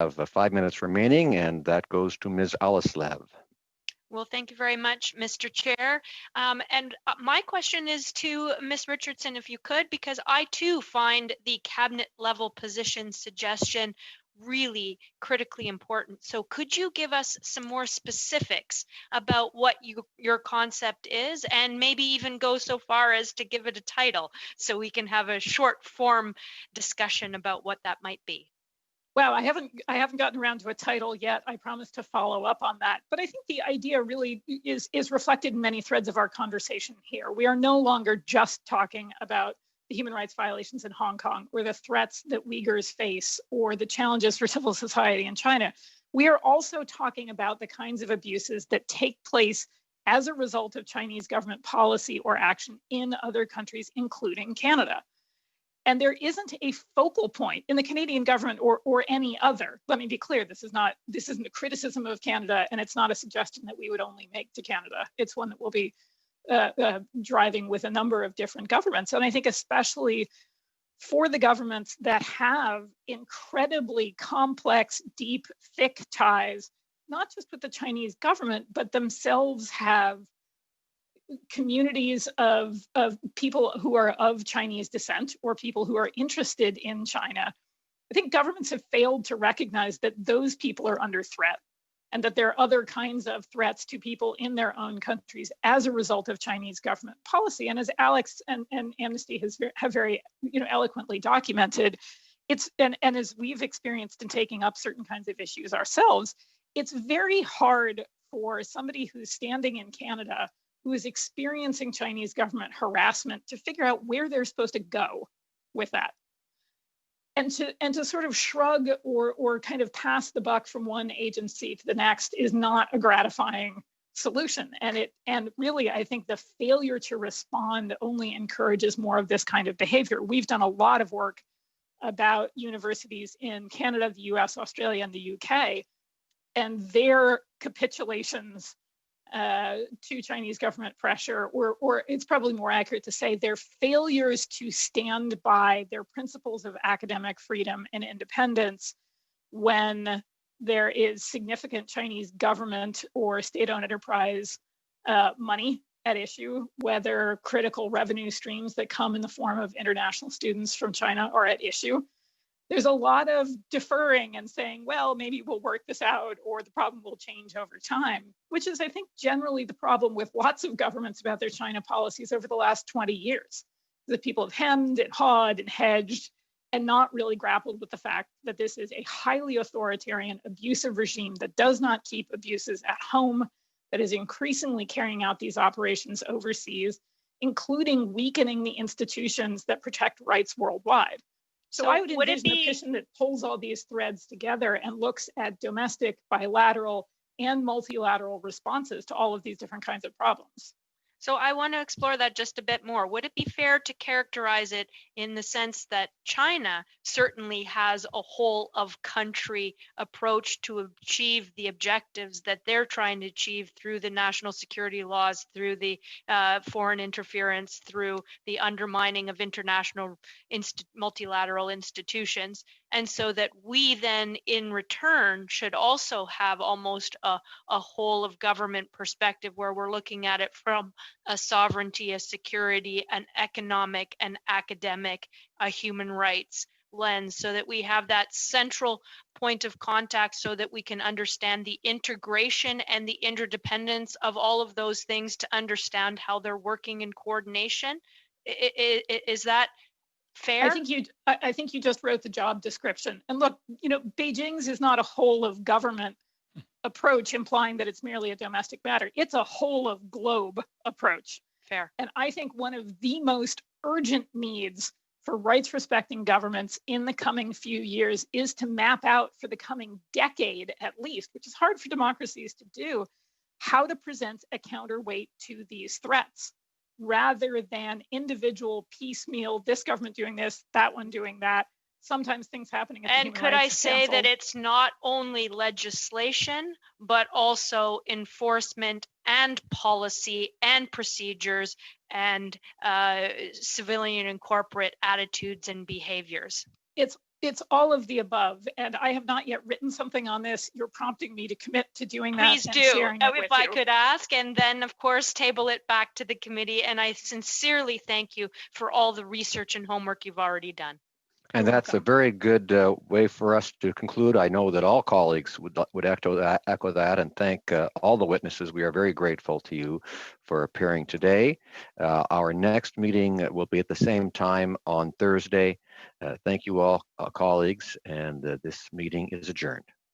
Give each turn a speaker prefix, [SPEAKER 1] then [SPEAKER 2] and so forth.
[SPEAKER 1] have 5 minutes remaining, and that goes to Ms. Alislev.
[SPEAKER 2] Well, thank you very much, Mr. Chair. And my question is to Ms. Richardson, if you could, because I too find the cabinet level position suggestion really critically important. So could you give us some more specifics about what your concept is, and maybe even go so far as to give it a title so we can have a short form discussion about what that might be?
[SPEAKER 3] Well, I haven't gotten around to a title yet. I promise to follow up on that. But I think the idea really is reflected in many threads of our conversation here. We are no longer just talking about the human rights violations in Hong Kong or the threats that Uyghurs face or the challenges for civil society in China. We are also talking about the kinds of abuses that take place as a result of Chinese government policy or action in other countries, including Canada. And there isn't a focal point in the Canadian government or any other. Let me be clear, this isn't a criticism of Canada, and it's not a suggestion that we would only make to Canada. It's one that we'll be driving with a number of different governments. And I think especially for the governments that have incredibly complex, deep, thick ties, not just with the Chinese government, but themselves have communities of people who are of Chinese descent or people who are interested in China. I think governments have failed to recognize that those people are under threat and that there are other kinds of threats to people in their own countries as a result of Chinese government policy. And as Alex and Amnesty have very eloquently documented, and as we've experienced in taking up certain kinds of issues ourselves, it's very hard for somebody who's standing in Canada who is experiencing Chinese government harassment to figure out where they're supposed to go with that. And to sort of shrug or kind of pass the buck from one agency to the next is not a gratifying solution. And really, I think the failure to respond only encourages more of this kind of behavior. We've done a lot of work about universities in Canada, the US, Australia, and the UK, and their capitulations to Chinese government pressure, or it's probably more accurate to say their failures to stand by their principles of academic freedom and independence when there is significant Chinese government or state-owned enterprise money at issue, whether critical revenue streams that come in the form of international students from China are at issue. There's a lot of deferring and saying, well, maybe we'll work this out or the problem will change over time, which is, I think, generally the problem with lots of governments about their China policies over the last 20 years. That people have hemmed and hawed and hedged and not really grappled with the fact that this is a highly authoritarian, abusive regime that does not keep abuses at home, that is increasingly carrying out these operations overseas, including weakening the institutions that protect rights worldwide. So I would envision a petition that pulls all these threads together and looks at domestic, bilateral, and multilateral responses to all of these different kinds of problems.
[SPEAKER 2] So I want to explore that just a bit more. Would it be fair to characterize it in the sense that China certainly has a whole of country approach to achieve the objectives that they're trying to achieve through the national security laws, through the foreign interference, through the undermining of international multilateral institutions, and so that we then in return should also have almost a whole of government perspective where we're looking at it from a sovereignty, a security, an economic, an academic, a human rights lens, so that we have that central point of contact so that we can understand the integration and the interdependence of all of those things to understand how they're working in coordination. Is that fair?
[SPEAKER 3] I think you just wrote the job description. And look, Beijing's is not a whole of government approach implying that it's merely a domestic matter. It's a whole of globe approach.
[SPEAKER 2] Fair.
[SPEAKER 3] And I think one of the most urgent needs for rights respecting governments in the coming few years is to map out for the coming decade at least, which is hard for democracies to do, how to present a counterweight to these threats rather than individual piecemeal, this government doing this, that one doing that. Sometimes things happening at the
[SPEAKER 2] And could I say that it's not only legislation, but also enforcement and policy and procedures and civilian and corporate attitudes and behaviors?
[SPEAKER 3] It's It's all of the above, and I have not yet written something on this. You're prompting me to commit to doing that.
[SPEAKER 2] Please
[SPEAKER 3] and
[SPEAKER 2] do,
[SPEAKER 3] sharing it
[SPEAKER 2] if
[SPEAKER 3] with
[SPEAKER 2] I
[SPEAKER 3] you.
[SPEAKER 2] could ask, and then of course table it back to the committee. And I sincerely thank you for all the research and homework you've already done.
[SPEAKER 1] And
[SPEAKER 3] You're
[SPEAKER 1] that's a
[SPEAKER 3] welcome.
[SPEAKER 1] very good way for us to conclude. I know that all colleagues would echo that and thank all the witnesses. We are very grateful to you for appearing today. Our next meeting will be at the same time on Thursday. Thank you all, colleagues, and this meeting is adjourned.